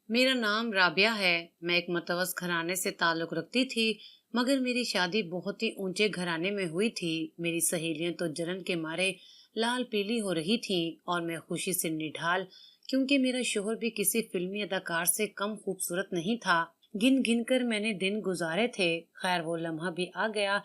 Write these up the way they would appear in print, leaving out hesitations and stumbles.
मेरा नाम राबिया है। मैं एक मतवस घराने से ताल्लुक रखती थी, मगर मेरी शादी बहुत ही ऊंचे घराने में हुई थी। मेरी सहेलियां तो जलन के मारे लाल पीली हो रही थीं और मैं खुशी से निढाल, क्योंकि मेरा शोहर भी किसी फिल्मी अदाकार से कम खूबसूरत नहीं था। गिन गिन कर मैंने दिन गुजारे थे। खैर, वो लम्हा भी आ गया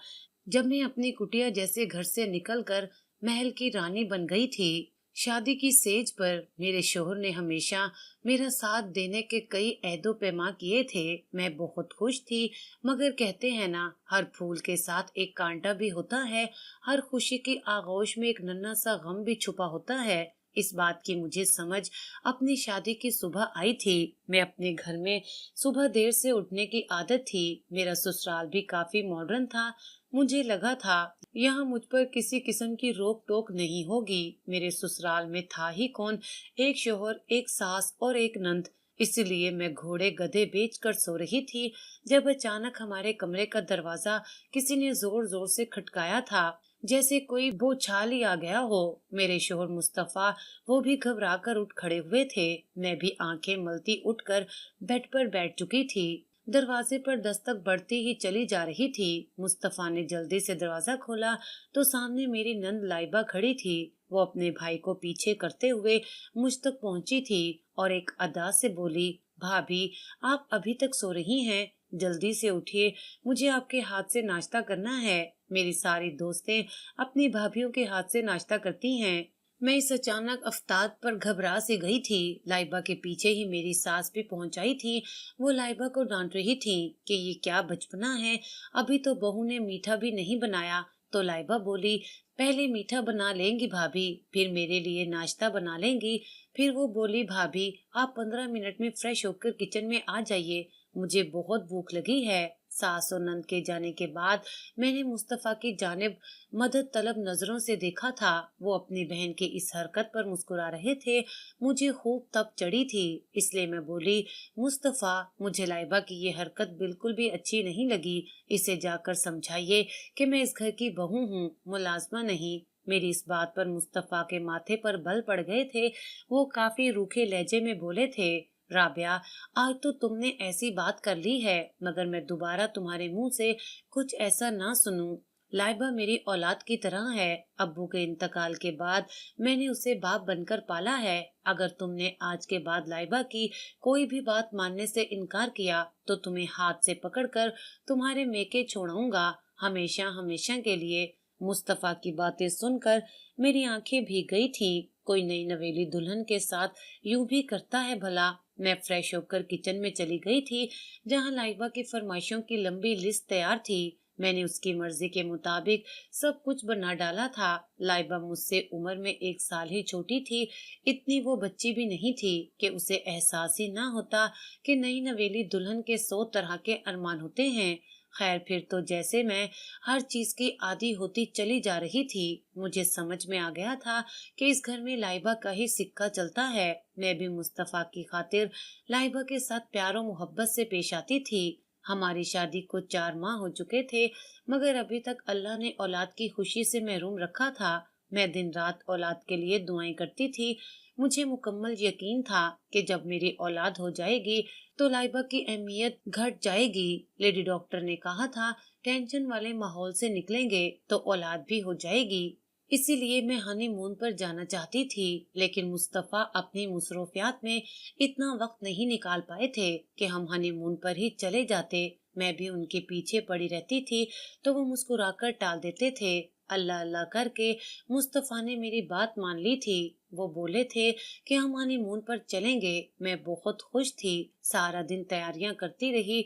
जब मैं अपनी कुटिया जैसे घर से निकलकर महल की रानी बन गई थी। शादी की सेज पर मेरे शोहर ने हमेशा मेरा साथ देने के कई ऐदो पैमा किए थे। मैं बहुत खुश थी, मगर कहते हैं ना, हर फूल के साथ एक कांटा भी होता है। हर खुशी की आगोश में एक नन्हा सा गम भी छुपा होता है। इस बात की मुझे समझ अपनी शादी की सुबह आई थी। मैं अपने घर में सुबह देर से उठने की आदत थी। मेरा ससुराल भी काफी मॉडर्न था। मुझे लगा था यहाँ मुझ पर किसी किस्म की रोक टोक नहीं होगी। मेरे ससुराल में था ही कौन, एक शोहर, एक सास और एक नंद। इसलिए मैं घोड़े गधे बेचकर सो रही थी जब अचानक हमारे कमरे का दरवाजा किसी ने जोर जोर से खटकाया था, जैसे कोई बौछार ही आ गया हो। मेरे शोहर मुस्तफा, वो भी घबरा कर उठ खड़े हुए थे। मैं भी आंखें मलती उठकर बेड पर बैठ चुकी थी। दरवाजे पर दस्तक बढ़ती ही चली जा रही थी। मुस्तफा ने जल्दी से दरवाजा खोला तो सामने मेरी नंद लाइबा खड़ी थी। वो अपने भाई को पीछे करते हुए मुझ तक पहुंची थी और एक अदा से बोली, भाभी, आप अभी तक सो रही हैं? जल्दी से उठिए, मुझे आपके हाथ से नाश्ता करना है। मेरी सारी दोस्तें अपनी भाभीयों के हाथ से नाश्ता करती हैं। मैं इस अचानक अफ्ताब पर घबरा सी गई थी। लाइबा के पीछे ही मेरी सास भी पहुंच आई थी। वो लाइबा को डांट रही थी कि ये क्या बचपना है, अभी तो बहू ने मीठा भी नहीं बनाया। तो लाइबा बोली, पहले मीठा बना लेंगी भाभी, फिर मेरे लिए नाश्ता बना लेंगी। फिर वो बोली, भाभी, आप 15 मिनट में फ्रेश होकर किचन में आ जाइए, मुझे बहुत भूख लगी है। सास और नंद के जाने के बाद मैंने मुस्तफा की जानिब मदद तलब नजरों से देखा था। वो अपनी बहन की इस हरकत पर मुस्कुरा रहे थे। मुझे खूब तप चढ़ी थी, इसलिए मैं बोली, मुस्तफा, मुझे लाइबा की ये हरकत बिल्कुल भी अच्छी नहीं लगी। इसे जाकर समझाइए कि मैं इस घर की बहू हूँ, मुलाजमा नहीं। मेरी इस बात पर मुस्तफा के माथे पर बल पड़ गए थे। वो काफी रूखे लहजे में बोले थे, राबिया, आज तो तुमने ऐसी बात कर ली है, मगर मैं दोबारा तुम्हारे मुंह से कुछ ऐसा ना सुनूं। लाइबा मेरी औलाद की तरह है। अब्बू के इंतकाल के बाद मैंने उसे बाप बनकर पाला है। अगर तुमने आज के बाद लाइबा की कोई भी बात मानने से इनकार किया तो तुम्हें हाथ से पकड़कर तुम्हारे मेके छोड़ाऊंगा, हमेशा हमेशा के लिए। मुस्तफा की बातें सुनकर मेरी आंखें भीग गई थी। कोई नई नवेली दुल्हन के साथ यूं भी करता है भला। मैं फ्रेश होकर किचन में चली गई थी, जहां लाइबा की फरमाइशों की लंबी लिस्ट तैयार थी। मैंने उसकी मर्जी के मुताबिक सब कुछ बना डाला था। लाइबा मुझसे उम्र में 1 साल ही छोटी थी। इतनी वो बच्ची भी नहीं थी कि उसे एहसास ही ना होता कि नई नवेली दुल्हन के 100 तरह के अरमान होते हैं। खैर, फिर तो जैसे मैं हर चीज की आदी होती चली जा रही थी। मुझे समझ में आ गया था कि इस घर में लाइबा का ही सिक्का चलता है। मैं भी मुस्तफा की खातिर लाइबा के साथ प्यार और मोहब्बत से पेश आती थी। हमारी शादी को 4 माह हो चुके थे, मगर अभी तक अल्लाह ने औलाद की खुशी से महरूम रखा था। मैं दिन रात औलाद के लिए दुआएं करती थी। मुझे मुकम्मल यकीन था कि जब मेरी औलाद हो जाएगी तो लाइबा की अहमियत घट जाएगी। लेडी डॉक्टर ने कहा था, टेंशन वाले माहौल से निकलेंगे तो औलाद भी हो जाएगी। इसीलिए मैं हनीमून पर जाना चाहती थी, लेकिन मुस्तफा अपनी मुसरूफियात में इतना वक्त नहीं निकाल पाए थे कि हम हनीमून पर ही चले जाते। मैं भी उनके पीछे पड़ी रहती थी तो वो मुस्कुराकर टाल देते थे। अल्लाह अल्लाह करके मुस्तफा ने मेरी बात मान ली थी। वो बोले थे कि हम हनीमून पर चलेंगे। मैं बहुत खुश थी। सारा दिन तैयारियां करती रही।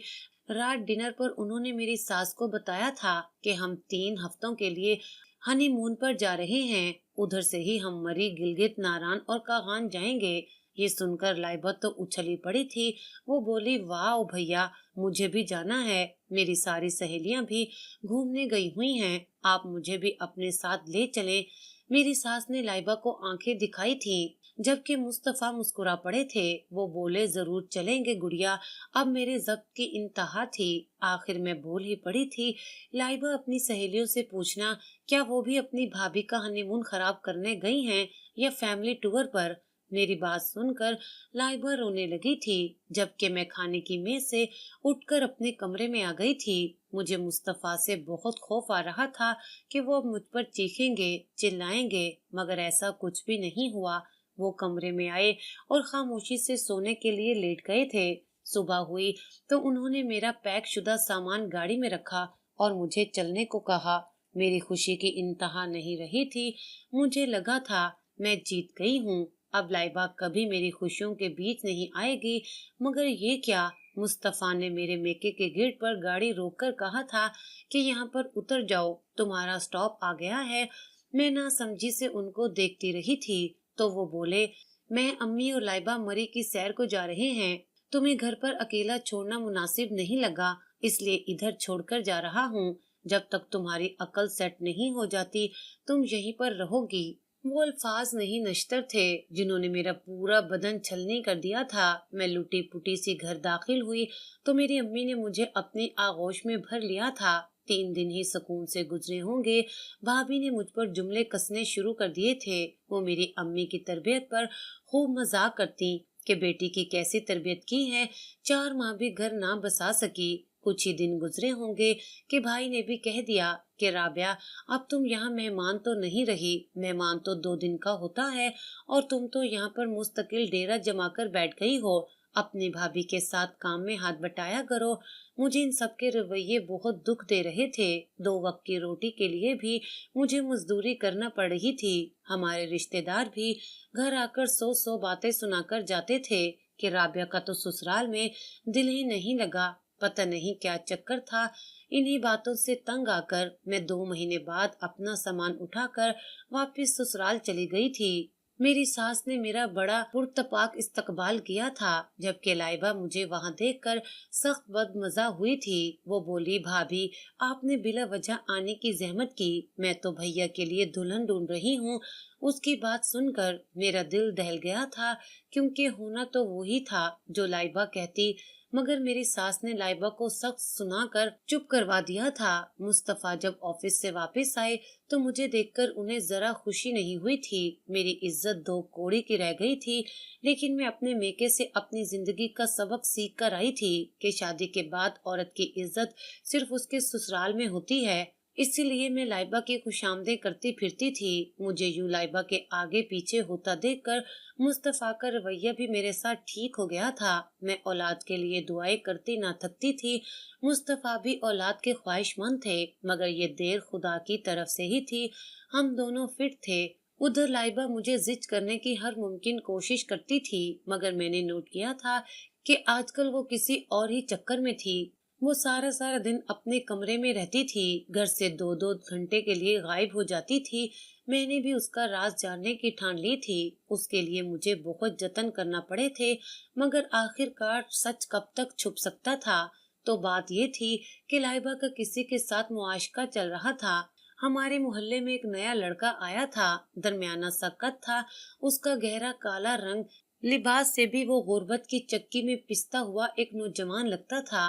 रात डिनर पर उन्होंने मेरी सास को बताया था कि हम 3 हफ्तों के लिए हनीमून पर जा रहे हैं। उधर से ही हम मरी, गिलगित, नारान और कागान जाएंगे। ये सुनकर लाइबा तो उछली पड़ी थी। वो बोली, वाह भैया, मुझे भी जाना है। मेरी सारी सहेलियां भी घूमने गई हुई हैं, आप मुझे भी अपने साथ ले चलें। मेरी सास ने लाइबा को आंखें दिखाई थी, जबकि मुस्तफा मुस्कुरा पड़े थे। वो बोले, जरूर चलेंगे गुड़िया। अब मेरे जब्त की इंतहा थी। आखिर में बोल ही पड़ी थी, लाइबा, अपनी सहेलियों से पूछना क्या वो भी अपनी भाभी का हनीमून खराब करने गई हैं या फैमिली टूर पर। मेरी बात सुनकर लाइबा रोने लगी थी, जबकि मैं खाने की मेज से उठकर अपने कमरे में आ गई थी। मुझे मुस्तफा से बहुत खौफ आ रहा था कि वो अब मुझ पर चीखेंगे, चिल्लाएंगे, मगर ऐसा कुछ भी नहीं हुआ। वो कमरे में आए और खामोशी से सोने के लिए लेट गए थे। सुबह हुई तो उन्होंने मेरा पैक शुदा सामान गाड़ी में रखा और मुझे चलने को कहा। मेरी खुशी की इंतहा नहीं रही थी। मुझे लगा था मैं जीत गई हूँ। अब लाइबा कभी मेरी खुशियों के बीच नहीं आएगी। मगर ये क्या, मुस्तफा ने मेरे मेके के गेट पर गाड़ी रोककर कहा था कि यहाँ पर उतर जाओ, तुम्हारा स्टॉप आ गया है। मैं नासमझी से उनको देखती रही थी तो वो बोले, मैं, अम्मी और लाइबा मरी की सैर को जा रहे हैं। तुम्हें घर पर अकेला छोड़ना मुनासिब नहीं लगा, इसलिए इधर छोड़कर जा रहा हूँ। जब तक तुम्हारी अकल सेट नहीं हो जाती तुम यहीं पर रहोगी। वो अल्फाज नहीं नश्तर थे जिन्होंने मेरा पूरा बदन छलनी कर दिया था। मैं लुटी पुटी सी घर दाखिल हुई तो मेरी अम्मी ने मुझे अपनी आगोश में भर लिया था। 3 दिन ही सुकून से गुजरे होंगे। भाभी ने मुझ पर जुमले कसने शुरू कर दिए थे। वो मेरी अम्मी की तरबियत पर खूब मजाक करती कि बेटी की कैसी तरबियत की है, 4 माह भी घर ना बसा सकी। कुछ ही दिन गुजरे होंगे कि भाई ने भी कह दिया कि राबिया, अब तुम यहाँ मेहमान तो नहीं रही, मेहमान तो 2 दिन का होता है और तुम तो यहाँ पर मुस्तकिल डेरा जमा कर बैठ गई हो। अपनी भाभी के साथ काम में हाथ बटाया करो। मुझे इन सब के रवैये बहुत दुख दे रहे थे। 2 वक्त की रोटी के लिए भी मुझे मजदूरी करना पड़ रही थी। हमारे रिश्तेदार भी घर आकर 100 बातें सुनाकर जाते थे कि राबिया का तो ससुराल में दिल ही नहीं लगा। पता नहीं क्या चक्कर था। इन्हीं बातों से तंग आकर मैं 2 महीने बाद अपना सामान उठाकर वापस ससुराल चली गई थी। मेरी सास ने मेरा बड़ा पुरतपाक इस्तकबाल किया था, जबकि लाइबा मुझे वहां देखकर सख्त बदमजा हुई थी। वो बोली, भाभी, आपने बिला वजह आने की जहमत की, मैं तो भैया के लिए दुल्हन ढूंढ रही हूँ। उसकी बात सुनकर मेरा दिल दहल गया था, क्योंकि होना तो वही था जो लाइबा कहती। मगर मेरी सास ने लाइबा को सख्त सुनाकर चुप करवा दिया था। मुस्तफा जब ऑफिस से वापस आए तो मुझे देखकर उन्हें जरा खुशी नहीं हुई थी। मेरी इज्जत 2 कौड़ी की रह गई थी। लेकिन मैं अपने मेके से अपनी जिंदगी का सबक सीख कर आई थी कि शादी के बाद औरत की इज्जत सिर्फ उसके ससुराल में होती है। इसीलिए मैं लाइबा की खुशामदें करती फिरती थी। मुझे यूं लाइबा के आगे पीछे होता देखकर मुस्तफा का रवैया भी मेरे साथ ठीक हो गया था। मैं औलाद के लिए दुआएं करती ना थकती थी। मुस्तफा भी औलाद के ख्वाहिशमंद थे, मगर ये देर खुदा की तरफ से ही थी। हम दोनों फिट थे। उधर लाइबा मुझे जिद करने की हर मुमकिन कोशिश करती थी, मगर मैंने नोट किया था कि आजकल वो किसी और ही चक्कर में थी। वो सारा सारा दिन अपने कमरे में रहती थी, घर से 2-2 घंटे के लिए गायब हो जाती थी। मैंने भी उसका राज जानने की ठान ली थी। उसके लिए मुझे बहुत जतन करना पड़े थे, मगर आखिरकार सच कब तक छुप सकता था। तो बात ये थी कि लाइबा का किसी के साथ मुआशका चल रहा था। हमारे मोहल्ले में एक नया लड़का आया था, दरमियाना सा कद था, उसका गहरा काला रंग, लिबास से भी वो गुर्बत की चक्की में पिसता हुआ एक नौजवान लगता था।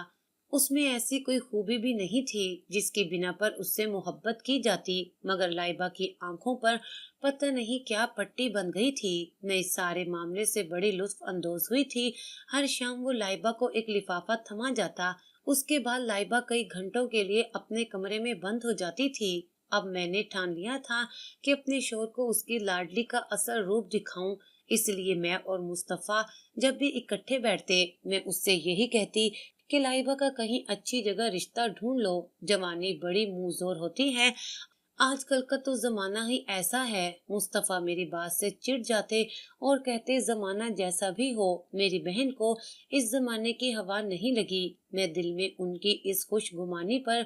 उसमें ऐसी कोई खूबी भी नहीं थी जिसकी बिना पर उससे मोहब्बत की जाती, मगर लाइबा की आंखों पर पता नहीं क्या पट्टी बन गई थी। मैं इस सारे मामले से बड़ी लुत्फ अंदोज हुई थी। हर शाम वो लाइबा को एक लिफाफा थमा जाता। उसके बाद लाइबा कई घंटों के लिए अपने कमरे में बंद हो जाती थी। अब मैंने ठान लिया था कि अपने शोर को उसकी लाडली का असल रूप दिखाऊं। इसलिए मैं और मुस्तफा जब भी इकट्ठे बैठते, मैं उससे यही कहती कि लाइबा का कहीं अच्छी जगह रिश्ता ढूंढ लो। जवानी बड़ी मुंहजोर होती है, आजकल का तो जमाना ही ऐसा है। मुस्तफा मेरी बात से चिढ़ जाते और कहते, जमाना जैसा भी हो, मेरी बहन को इस जमाने की हवा नहीं लगी। मैं दिल में उनकी इस खुशगुमानी पर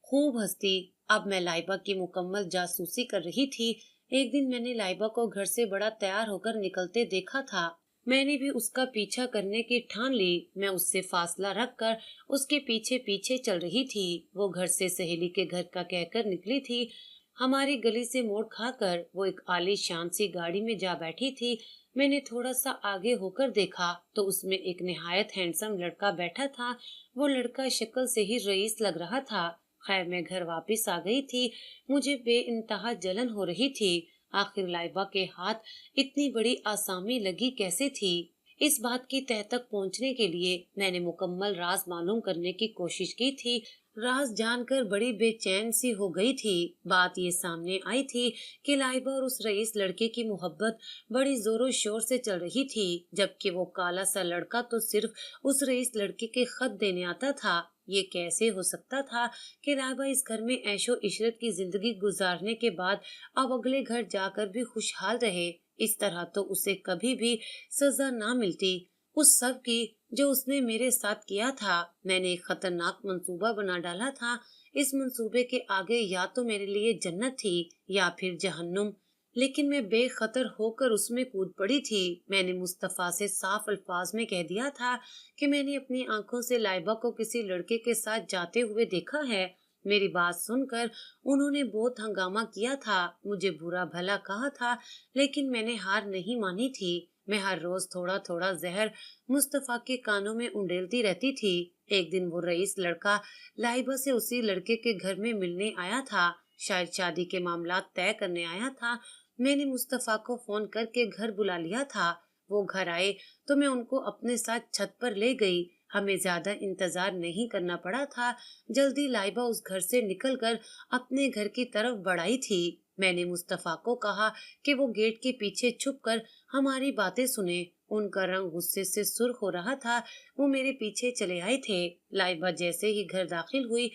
खूब हंसती। अब मैं लाइबा की मुकम्मल जासूसी कर रही थी। एक दिन मैंने लाइबा को घर से बड़ा तैयार होकर निकलते देखा था। मैंने भी उसका पीछा करने की ठान ली। मैं उससे फासला रखकर उसके पीछे पीछे चल रही थी। वो घर से सहेली के घर का कहकर निकली थी। हमारी गली से मोड़ खाकर वो एक आलीशान सी गाड़ी में जा बैठी थी। मैंने थोड़ा सा आगे होकर देखा तो उसमें एक निहायत हैंडसम लड़का बैठा था। वो लड़का शक्ल से ही रईस लग रहा था। खैर, मैं घर वापस आ गई थी। मुझे बेइंतहा जलन हो रही थी। آخر لائبہ کے ہاتھ اتنی بڑی آسامی لگی کیسے تھی؟ اس بات کی تہ تک پہنچنے کے لیے میں نے مکمل راز معلوم کرنے کی کوشش کی تھی۔ راز جان کر بڑی بے چین سی ہو گئی تھی۔ بات یہ سامنے آئی تھی کہ لائبہ اور اس رئیس لڑکے کی محبت بڑی زور و شور سے چل رہی تھی، جبکہ وہ کالا سا لڑکا تو صرف اس رئیس لڑکے کے خط دینے آتا تھا۔ یہ کیسے ہو سکتا تھا کہ لائبہ اس گھر میں عیش و عشرت کی زندگی گزارنے کے بعد اب اگلے گھر جا کر بھی خوشحال رہے؟ اس طرح تو اسے کبھی بھی سزا نہ ملتی اس سب کی جو اس نے میرے ساتھ کیا تھا۔ میں نے ایک خطرناک منصوبہ بنا ڈالا تھا۔ اس منصوبے کے آگے یا تو میرے لیے جنت تھی یا پھر جہنم، لیکن میں بے خطر ہو کر اس میں کود پڑی تھی۔ میں نے مصطفیٰ سے صاف الفاظ میں کہہ دیا تھا کہ میں نے اپنی آنکھوں سے لائبہ کو کسی لڑکے کے ساتھ جاتے ہوئے دیکھا ہے۔ میری بات سن کر انہوں نے بہت ہنگامہ کیا تھا، مجھے برا بھلا کہا تھا، لیکن میں نے ہار نہیں مانی تھی۔ میں ہر روز تھوڑا تھوڑا زہر مصطفیٰ کے کانوں میں انڈیلتی رہتی تھی۔ ایک دن وہ رئیس لڑکا لائبہ سے اسی لڑکے کے گھر میں ملنے آیا تھا، شاید شادی کے معاملات طے کرنے آیا تھا۔ میں نے مصطفیٰ کو فون کر کے گھر بلا لیا تھا۔ وہ گھر آئے تو میں ان کو اپنے ساتھ چھت پر لے گئی۔ ہمیں زیادہ انتظار نہیں کرنا پڑا تھا، جلدی لائبہ اس گھر سے نکل کر اپنے گھر کی طرف بڑھائی تھی۔ میں نے مصطفیٰ کو کہا کہ وہ گیٹ کے پیچھے چھپ کر ہماری باتیں سنے۔ ان کا رنگ غصے سے سرخ ہو رہا تھا۔ وہ میرے پیچھے چلے آئے تھے۔ لائبہ جیسے ہی گھر داخل ہوئی،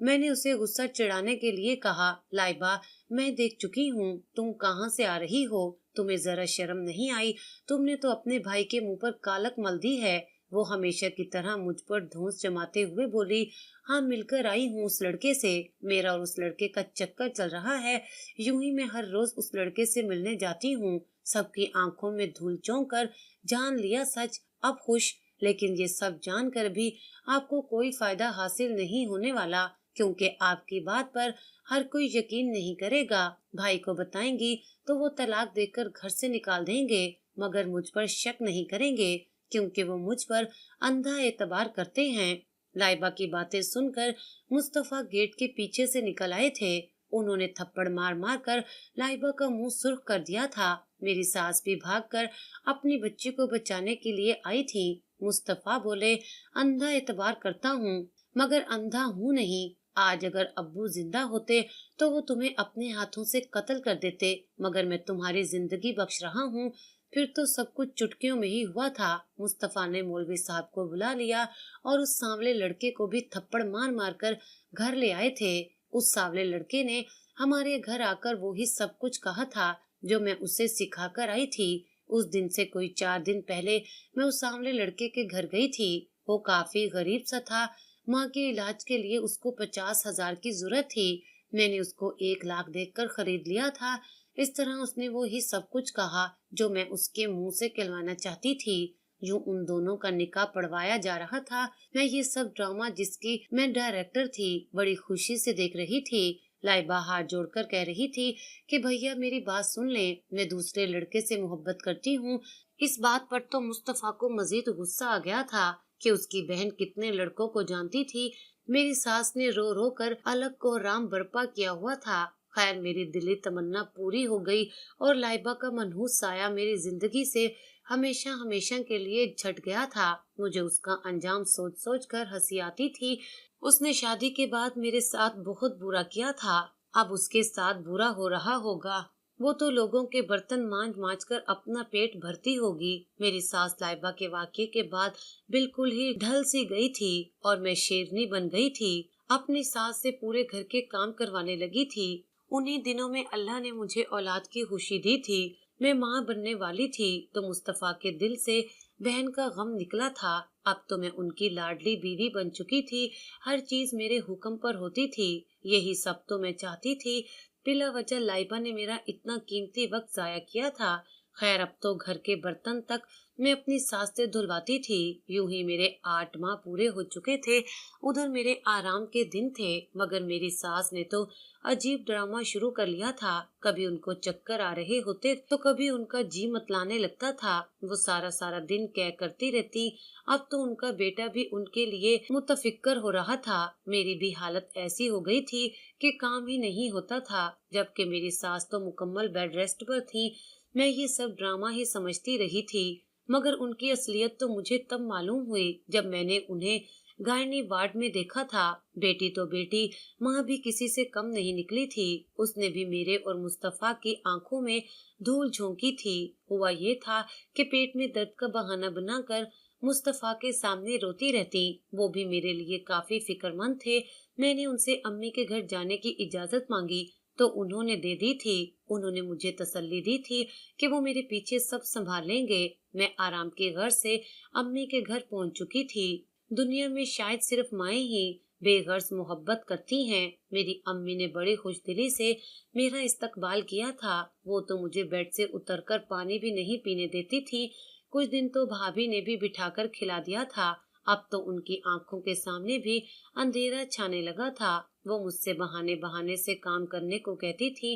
میں نے اسے غصہ چڑھانے کے لیے کہا، لائبہ، میں دیکھ چکی ہوں تم کہاں سے آ رہی ہو، تمہیں ذرا شرم نہیں آئی؟ تم نے تو اپنے بھائی کے منہ پر کالک مل دی ہے۔ وہ ہمیشہ کی طرح مجھ پر دھونس جماتے ہوئے بولی، ہاں مل کر آئی ہوں اس لڑکے سے، میرا اور اس لڑکے کا چکر چل رہا ہے۔ یوں ہی میں ہر روز اس لڑکے سے ملنے جاتی ہوں۔ سب کی آنکھوں میں دھول چونک کر جان لیا سچ، اب خوش، لیکن یہ سب جان کر بھی آپ کو کوئی فائدہ حاصل نہیں ہونے والا، کیونکہ آپ کی بات پر ہر کوئی یقین نہیں کرے گا۔ بھائی کو بتائیں گی تو وہ طلاق دے کر گھر سے نکال دیں گے، مگر مجھ پر شک نہیں کریں گے، کیونکہ وہ مجھ پر اندھا اعتبار کرتے ہیں۔ لائبہ کی باتیں سن کر مصطفیٰ گیٹ کے پیچھے سے نکل آئے تھے۔ انہوں نے تھپڑ مار مار کر لائبہ کا منہ سرخ کر دیا تھا۔ میری ساس بھی بھاگ کر اپنی بچی کو بچانے کے لیے آئی تھی۔ مصطفیٰ بولے، اندھا اعتبار کرتا ہوں مگر اندھا ہوں نہیں۔ آج اگر ابو زندہ ہوتے تو وہ تمہیں اپنے ہاتھوں سے قتل کر دیتے، مگر میں تمہاری زندگی بخش رہا ہوں۔ پھر تو سب کچھ چٹکیوں میں ہی ہوا تھا۔ مصطفیٰ نے مولوی صاحب کو بلا لیا اور اس سانولے لڑکے کو بھی تھپڑ مار مار کر گھر لے آئے تھے۔ اس سانولے لڑکے نے ہمارے گھر آ کر وہی سب کچھ کہا تھا جو میں اسے سکھا کر آئی تھی۔ اس دن سے کوئی 4 دن پہلے میں اس سانولے لڑکے کے گھر گئی تھی۔ وہ کافی غریب سا تھا۔ ماں کے علاج کے لیے اس کو 50,000 کی ضرورت تھی۔ میں نے اس کو 1 لاکھ دے کر خرید لیا تھا۔ اس طرح اس نے وہی سب کچھ کہا جو میں اس کے منہ سے کہلوانا چاہتی تھی۔ یوں ان دونوں کا نکاح پڑھوایا جا رہا تھا۔ میں یہ سب ڈرامہ جس کی میں ڈائریکٹر تھی بڑی خوشی سے دیکھ رہی تھی۔ لائبہ ہاتھ جوڑ کر کہہ رہی تھی کہ بھیا میری بات سن لیں، میں دوسرے لڑکے سے محبت کرتی ہوں۔ اس بات پر تو مصطفیٰ کو مزید غصہ آ گیا تھا کہ اس کی بہن کتنے لڑکوں کو جانتی تھی۔ میری ساس نے رو رو کر الگ کو رام برپا کیا ہوا تھا۔ خیر میری دلی تمنا پوری ہو گئی اور لائبہ کا منحوس سایہ میری زندگی سے ہمیشہ ہمیشہ کے لیے جھٹ گیا تھا۔ مجھے اس کا انجام سوچ سوچ کر ہنسی آتی تھی۔ اس نے شادی کے بعد میرے ساتھ بہت برا کیا تھا، اب اس کے ساتھ برا ہو رہا ہوگا۔ وہ تو لوگوں کے برتن مانج مانج کر اپنا پیٹ بھرتی ہوگی۔ میری ساس لائبہ کے واقعے کے بعد بالکل ہی ڈھل سی گئی تھی اور میں شیرنی بن گئی تھی۔ اپنی ساس سے پورے گھر کے کام کروانے لگی تھی۔ انہی دنوں میں اللہ نے مجھے اولاد کی خوشی دی تھی۔ میں ماں بننے والی تھی تو مصطفیٰ کے دل سے بہن کا غم نکلا تھا۔ اب تو میں ان کی لاڈلی بیوی بن چکی تھی، ہر چیز میرے حکم پر ہوتی تھی۔ یہی سب تو میں چاہتی تھی۔ بلا وجہ لائبہ نے میرا اتنا قیمتی وقت ضائع کیا تھا۔ خیر اب تو گھر کے برتن تک मैं अपनी सांसें धुलवाती थी। यूं ही मेरे 8 माह पूरे हो चुके थे। उधर मेरे आराम के दिन थे, मगर मेरी सास ने तो अजीब ड्रामा शुरू कर लिया था। कभी उनको चक्कर आ रहे होते तो कभी उनका जी मतलाने लगता था। वो सारा सारा दिन क्या करती रहती। अब तो उनका बेटा भी उनके लिए मुतफिक्र हो रहा था। मेरी भी हालत ऐसी हो गई थी कि काम ही नहीं होता था, जबकि मेरी सास तो मुकम्मल बेड रेस्ट पर थी। मैं ये सब ड्रामा ही समझती रही थी, मगर उनकी असलियत तो मुझे तब मालूम हुई जब मैंने उन्हें गायनी वार्ड में देखा था। बेटी तो बेटी, माँ भी किसी से कम नहीं निकली थी। उसने भी मेरे और मुस्तफा की आंखों में धूल झोंकी थी। हुआ ये था कि पेट में दर्द का बहाना बनाकर मुस्तफा के सामने रोती रहती। वो भी मेरे लिए काफी फिक्रमंद थे। मैंने उनसे अम्मी के घर जाने की इजाजत मांगी तो उन्होंने दे दी थी। उन्होंने मुझे तसल्ली दी थी कि वो मेरे पीछे सब संभाल लेंगे। मैं आराम के घर से अम्मी के घर पहुंच चुकी थी। दुनिया में शायद सिर्फ माएं ही बेगर्ज मोहब्बत करती हैं। मेरी अम्मी ने बड़ी खुशदिली से मेरा इस्तकबाल किया था। वो तो मुझे बेड से उतरकर पानी भी नहीं पीने देती थी। कुछ दिन तो भाभी ने भी बिठाकर खिला दिया था। अब तो उनकी आंखों के सामने भी अंधेरा छाने लगा था। वो मुझसे बहाने बहाने से काम करने को कहती थी।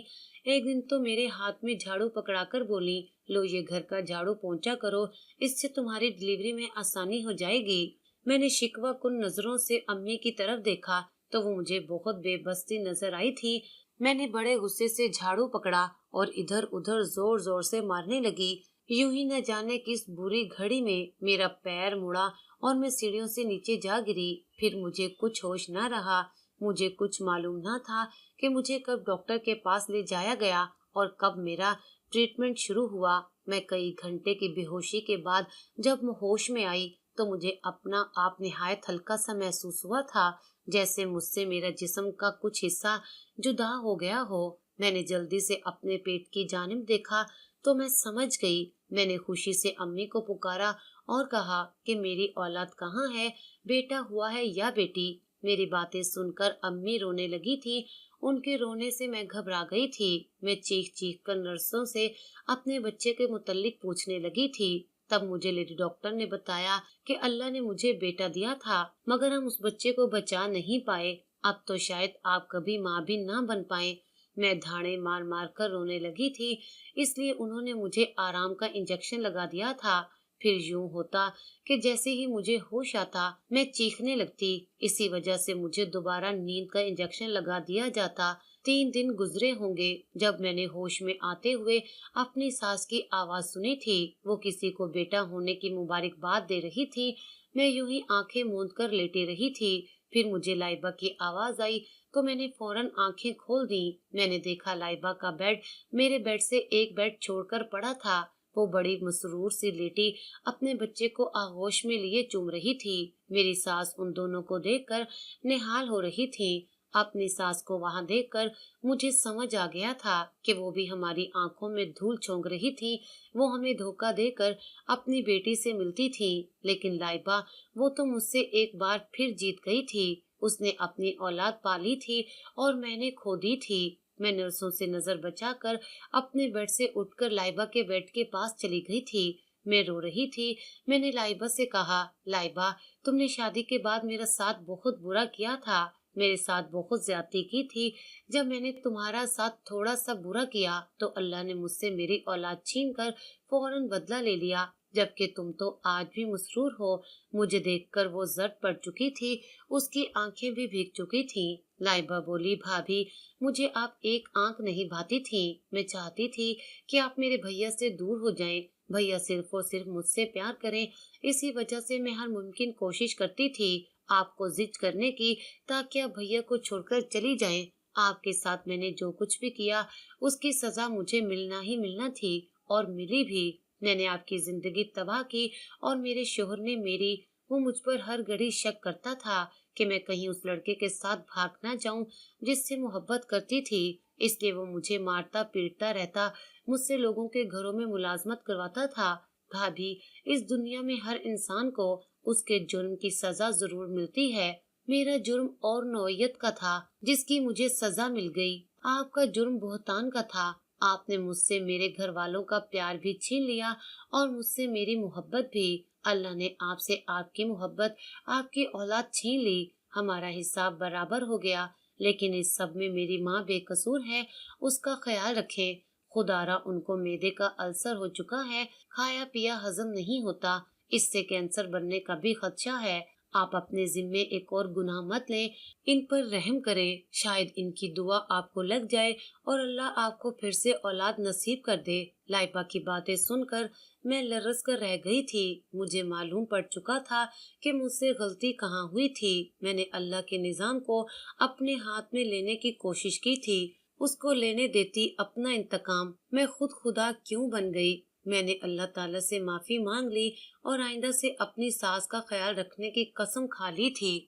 एक दिन तो मेरे हाथ में झाड़ू पकड़ाकर बोली, लो ये घर का झाड़ू पोंछा करो, इससे तुम्हारी डिलीवरी में आसानी हो जाएगी। मैंने शिकवा कुन नजरों से अम्मी की तरफ देखा तो वो मुझे बहुत बेबसी नजर आई थी। मैंने बड़े गुस्से से झाड़ू पकड़ा और इधर उधर जोर जोर से मारने लगी। यूं ही न जाने किस बुरी घड़ी में मेरा पैर मुड़ा और मैं सीढ़ियों से नीचे जा गिरी। फिर मुझे कुछ होश न रहा। मुझे कुछ मालूम न था कि मुझे कब डॉक्टर के पास ले जाया गया और कब मेरा ट्रीटमेंट शुरू हुआ। मैं कई घंटे की बेहोशी के बाद जब मैं होश में आई तो मुझे अपना आप निहायत हल्का सा महसूस हुआ था, जैसे मुझसे मेरा जिस्म का कुछ हिस्सा जुदा हो गया हो। मैंने जल्दी से अपने पेट की जानिब देखा तो मैं समझ गई। मैंने खुशी से अम्मी को पुकारा और कहा कि मेरी औलाद कहाँ है, बेटा हुआ है या बेटी। मेरी बातें सुनकर अम्मी रोने लगी थी। उनके रोने से मैं घबरा गई थी। मैं चीख चीख कर नर्सों से अपने बच्चे के मुतल्लिक पूछने लगी थी। तब मुझे लेडी डॉक्टर ने बताया कि अल्लाह ने मुझे बेटा दिया था, मगर हम उस बच्चे को बचा नहीं पाए। अब तो शायद आप कभी माँ भी ना बन पाए। मैं धाड़े मार मार कर रोने लगी थी, इसलिए उन्होंने मुझे आराम का इंजेक्शन लगा दिया था। फिर यूं होता कि जैसे ही मुझे होश आता मैं चीखने लगती। इसी वजह से मुझे दोबारा नींद का इंजेक्शन लगा दिया जाता। 3 दिन गुजरे होंगे जब मैंने होश में आते हुए अपनी सास की आवाज सुनी थी। वो किसी को बेटा होने की मुबारकबाद दे रही थी। मैं यूं ही आंखें मूंद कर लेटी रही थी। फिर मुझे लाइबा की आवाज आई तो मैंने फौरन आंखें खोल दी। मैंने देखा लाइबा का बेड मेरे बेड से एक बेड छोड़कर पड़ा था। वो बड़ी मसरूर सी लेटी अपने बच्चे को आगोश में लिए चूम रही थी। मेरी सास उन दोनों को देखकर निहाल हो रही थी। अपनी सास को वहां देखकर मुझे समझ आ गया था कि वो भी हमारी आंखों में धूल झोंक रही थी। वो हमें धोखा देकर अपनी बेटी से मिलती थी। लेकिन लाइबा, वो तो मुझसे एक बार फिर जीत गई थी। उसने अपनी औलाद पाली थी और मैंने खो दी थी। मैं नर्सों से नजर बचाकर अपने बेड से उठकर लाइबा के बेड के पास चली गई थी। मैं रो रही थी। मैंने लाइबा से कहा, लाइबा, तुमने शादी के बाद मेरा साथ बहुत बुरा किया था। मेरे साथ बहुत ज्यादती की थी। जब मैंने तुम्हारा साथ थोड़ा सा बुरा किया तो अल्लाह ने मुझसे मेरी औलाद छीन कर फौरन बदला ले लिया, जबकि तुम तो आज भी मसरूर हो। मुझे देखकर वो जर्द पड़ चुकी थी। उसकी आंखें भी भीग चुकी थी। लाइबा बोली, भाभी, मुझे आप एक आंख नहीं भाती थी। मैं चाहती थी कि आप मेरे भैया से दूर हो जाएं। भैया सिर्फ और सिर्फ मुझसे प्यार करें। इसी वजह से मैं हर मुमकिन कोशिश करती थी आपको जिद करने की, ताकि आप भैया को छोड़कर चली जाएं। आपके साथ मैंने जो कुछ भी किया उसकी सजा मुझे मिलना ही मिलना थी, और मिली भी। मैंने आपकी जिंदगी तबाह की और मेरे शोहर ने मेरी। वो मुझ पर हर घड़ी शक करता था कि मैं कहीं उस लड़के के साथ भाग ना जाऊं जिससे मोहब्बत करती थी। इसलिए वो मुझे मारता पीटता रहता, मुझसे लोगों के घरों में मुलाजमत करवाता था। भाभी, इस दुनिया में हर इंसान को उसके जुर्म की सजा जरूर मिलती है। मेरा जुर्म और नौयत का था जिसकी मुझे सजा मिल गई। आपका जुर्म बुहतान का था। آپ نے مجھ سے میرے گھر والوں کا پیار بھی چھین لیا اور مجھ سے میری محبت بھی۔ اللہ نے آپ سے آپ کی محبت، آپ کی اولاد چھین لی۔ ہمارا حساب برابر ہو گیا، لیکن اس سب میں میری ماں بے قصور ہے، اس کا خیال رکھیں۔ خدا را ان کو معدے کا السر ہو چکا ہے، کھایا پیا ہضم نہیں ہوتا، اس سے کینسر بننے کا بھی خدشہ ہے۔ آپ اپنے ذمے ایک اور گناہ مت لیں، ان پر رحم کریں، شاید ان کی دعا آپ کو لگ جائے اور اللہ آپ کو پھر سے اولاد نصیب کر دے۔ لائبہ کی باتیں سن کر میں لرز کر رہ گئی تھی۔ مجھے معلوم پڑ چکا تھا کہ مجھ سے غلطی کہاں ہوئی تھی۔ میں نے اللہ کے نظام کو اپنے ہاتھ میں لینے کی کوشش کی تھی، اس کو لینے دیتی اپنا انتقام۔ میں خود خدا کیوں بن گئی؟ میں نے اللہ تعالیٰ سے معافی مانگ لی اور آئندہ سے اپنی ساس کا خیال رکھنے کی قسم کھا لی تھی۔